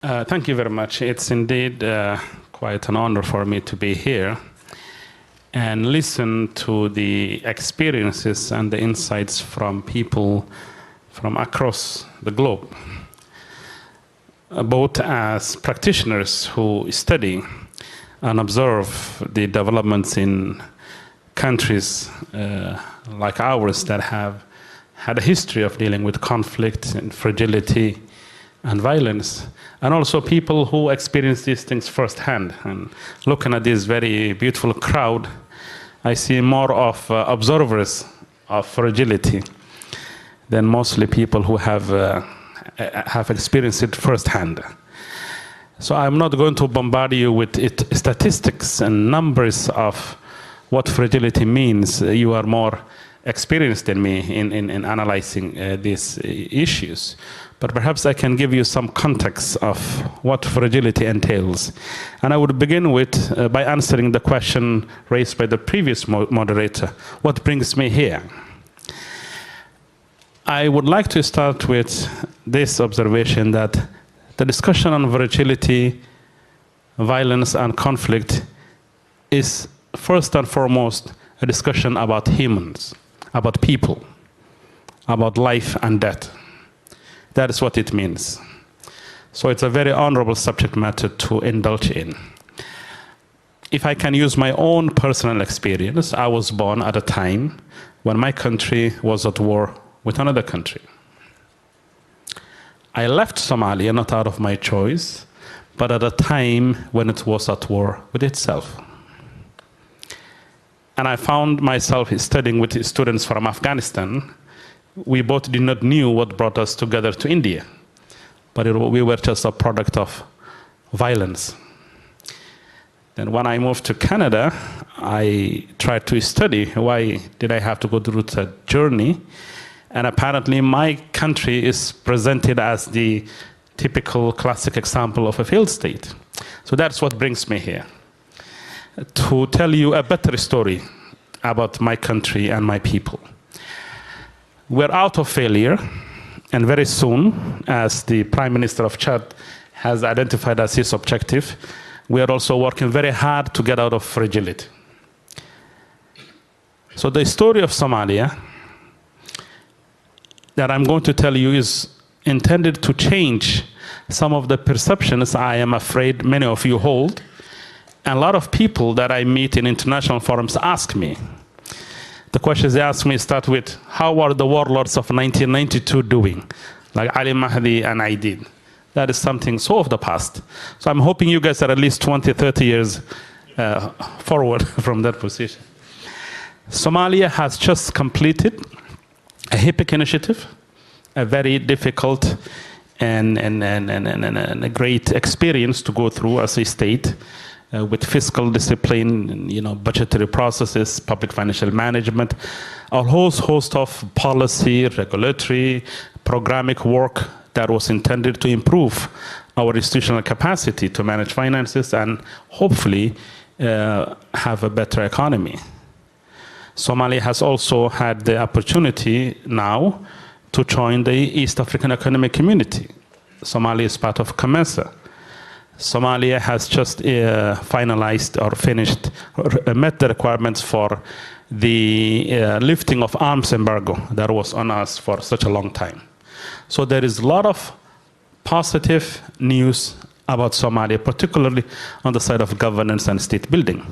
Thank you very much. It's indeed quite an honor for me to be here and listen to the experiences and the insights from people from across the globe, both as practitioners who study and observe the developments in countries like ours that have had a history of dealing with conflict and fragility and violence, and also people who experience these things firsthand. And looking at this very beautiful crowd, I see more of observers of fragility than mostly people who have experienced it firsthand. So I'm not going to bombard you with statistics and numbers of what fragility means. You are more experienced than me in analyzing these issues. But perhaps I can give you some context of what fragility entails. And I would begin with by answering the question raised by the previous moderator, what brings me here? I would like to start with this observation that the discussion on fragility, violence, and conflict is first and foremost a discussion about humans, about people, about life and death. That is what it means. So it's a very honorable subject matter to indulge in. If I can use my own personal experience, I was born at a time when my country was at war with another country. I left Somalia not out of my choice, but at a time when it was at war with itself. And I found myself studying with students from Afghanistan. We both did not know what brought us together to India, but we were just a product of violence. Then when I moved to Canada, I tried to study why did I have to go through that journey. And apparently my country is presented as the typical classic example of a failed state. So that's what brings me here, to tell you a better story about my country and my people. We're out of failure, and very soon, as the Prime Minister of Chad has identified as his objective, we are also working very hard to get out of fragility. So the story of Somalia that I'm going to tell you is intended to change some of the perceptions I am afraid many of you hold. And a lot of people that I meet in international forums ask me. The questions they ask me start with, how are the warlords of 1992 doing? Like Ali Mahdi and I did. That is something so of the past. So I'm hoping you guys are at least 20, 30 years forward from that position. Somalia has just completed a HIPC initiative, a very difficult and a great experience to go through as a state. With fiscal discipline, budgetary processes, public financial management, a whole host of policy, regulatory, programmatic work that was intended to improve our institutional capacity to manage finances and hopefully have a better economy. Somalia has also had the opportunity now to join the East African Economic Community. Somalia is part of COMESA. Somalia has just finalized or finished, or met the requirements for the lifting of arms embargo that was on us for such a long time. So there is a lot of positive news about Somalia, particularly on the side of governance and state building.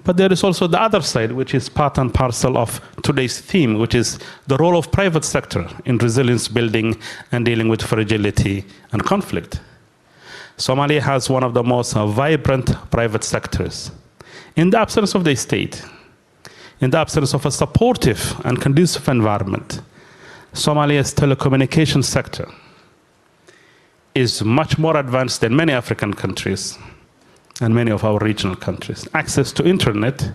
But there is also the other side, which is part and parcel of today's theme, which is the role of private sector in resilience building and dealing with fragility and conflict. Somalia has one of the most vibrant private sectors. In the absence of the state, in the absence of a supportive and conducive environment, Somalia's telecommunications sector is much more advanced than many African countries and many of our regional countries. Access to internet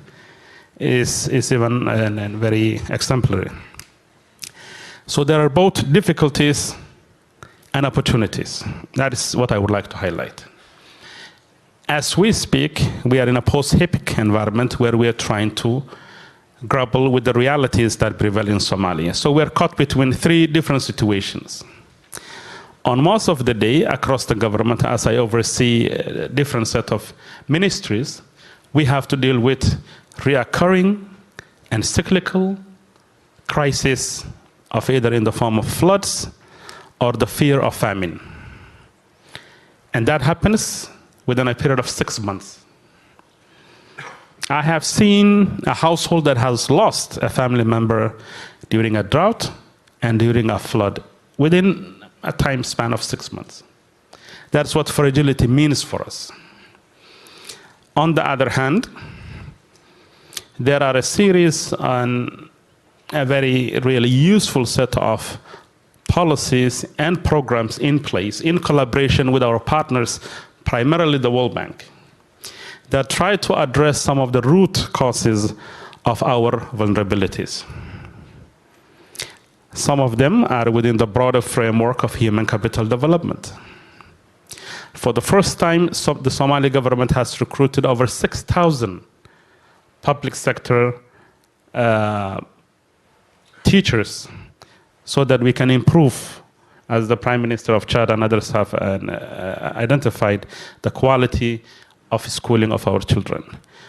is even very exemplary. So there are both difficulties and opportunities. That is what I would like to highlight. As we speak, we are in a post-HIPC environment where we are trying to grapple with the realities that prevail in Somalia. So we're caught between three different situations. On most of the day across the government, as I oversee a different set of ministries, we have to deal with reoccurring and cyclical crises of either in the form of floods or the fear of famine. And that happens within a period of 6 months. I have seen a household that has lost a family member during a drought and during a flood within a time span of 6 months. That's what fragility means for us. On the other hand, there are a series and a very really useful set of policies and programs in place in collaboration with our partners, primarily the World Bank, that try to address some of the root causes of our vulnerabilities. Some of them are within the broader framework of human capital development. For the first time, the Somali government has recruited over 6,000 public sector teachers so that we can improve, as the Prime Minister of Chad and others have identified, the quality of schooling of our children.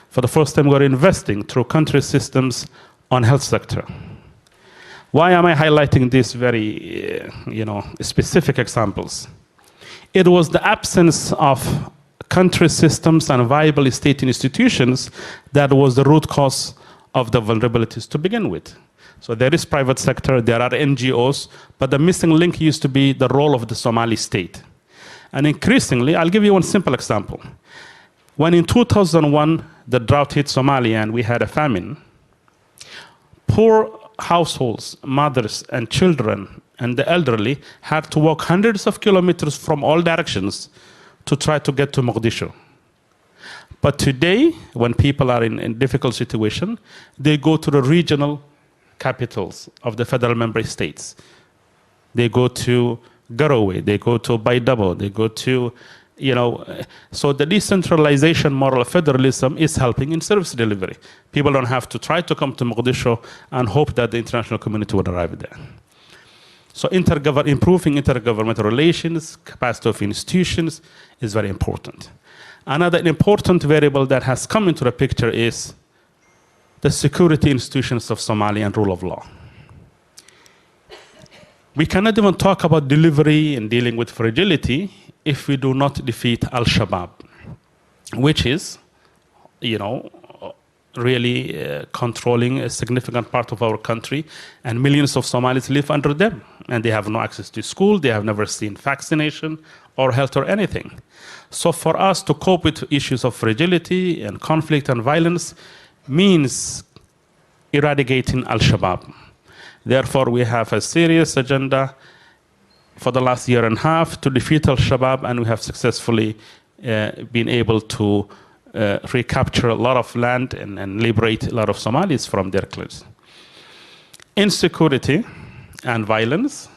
For the first time, we're investing through country systems on health sector. Why am I highlighting these very specific examples? It was the absence of country systems and viable state institutions that was the root cause of the vulnerabilities to begin with. So there is private sector, there are NGOs, but the missing link used to be the role of the Somali state. And increasingly, I'll give you one simple example. When in 2001, the drought hit Somalia and we had a famine, poor households, mothers and children and the elderly had to walk hundreds of kilometers from all directions to try to get to Mogadishu. But today, when people are in difficult situation, they go to the regional capitals of the federal member states. They go to Garowe, they go to Baydhabo, they go to, so the decentralization model of federalism is helping in service delivery. People don't have to try to come to Mogadishu and hope that the international community would arrive there. So improving intergovernmental relations, capacity of institutions is very important. Another important variable that has come into the picture is the security institutions of Somalia and rule of law. We cannot even talk about delivery and dealing with fragility if we do not defeat Al-Shabaab, which is, really controlling a significant part of our country, and millions of Somalis live under them, and they have no access to school, they have never seen vaccination or health or anything. So for us to cope with issues of fragility and conflict and violence means eradicating Al-Shabaab. Therefore, we have a serious agenda for the last year and a half to defeat Al-Shabaab, and we have successfully been able to recapture a lot of land and liberate a lot of Somalis from their claims. Insecurity and violence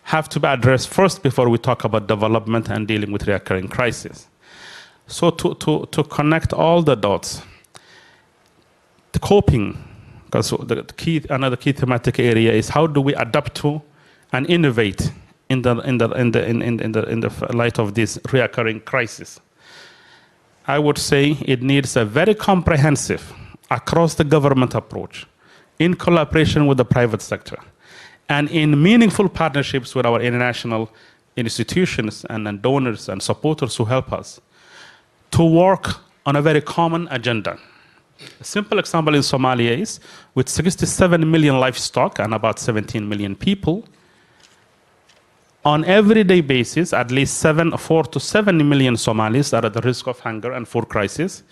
have to be addressed first before we talk about development and dealing with recurring crises. So to connect all the dots, the coping, because another key thematic area is how do we adapt to and innovate in the light of this recurring crisis. I would say it needs a very comprehensive, across the government approach, in collaboration with the private sector, and in meaningful partnerships with our international institutions and donors and supporters who help us, to work on a very common agenda. A simple example in Somalia is, with 67 million livestock and about 17 million people, on everyday basis, at least 4 to 7 million Somalis are at the risk of hunger and food crisis.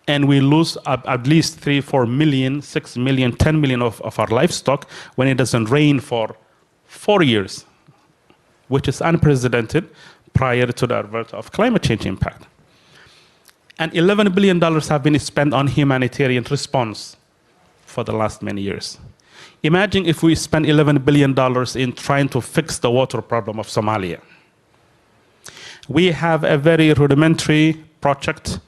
And we lose at least 3, 4 million, 6 million, 10 million of our livestock when it doesn't rain for 4 years, which is unprecedented prior to the advent of climate change impact. And $11 billion have been spent on humanitarian response for the last many years. Imagine if we spend $11 billion in trying to fix the water problem of Somalia. We have a very rudimentary project,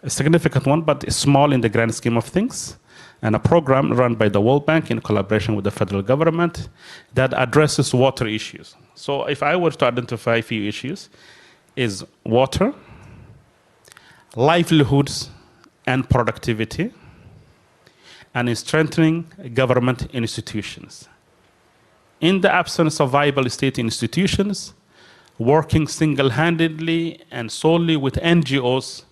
a significant one, but small in the grand scheme of things. and a program run by the World Bank in collaboration with the federal government that addresses water issues. So if I were to identify a few issues, is water, livelihoods and productivity, and in strengthening government institutions. In the absence of viable state institutions, working single-handedly and solely with NGOs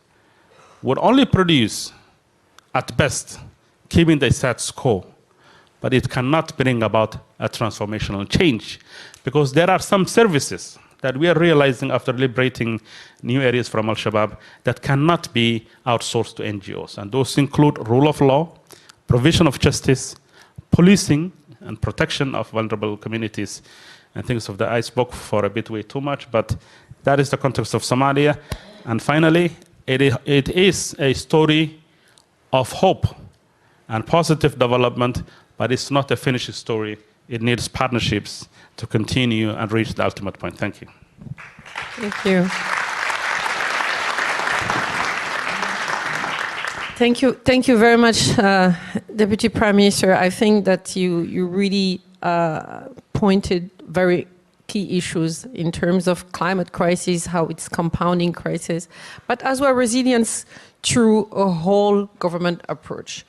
would only produce, at best, keeping the status quo, but it cannot bring about a transformational change, because there are some services that we are realizing after liberating new areas from Al-Shabaab that cannot be outsourced to NGOs. And those include rule of law, provision of justice, policing, and protection of vulnerable communities, and things of that. I spoke for a bit way too much, but that is the context of Somalia. And finally, it is a story of hope and positive development, but it's not a finished story. It needs partnerships to continue and reach the ultimate point. Thank you. Thank you. Thank you very much, Deputy Prime Minister. I think that you really pointed very key issues in terms of climate crisis, how it's compounding crisis, but as well resilience through a whole government approach.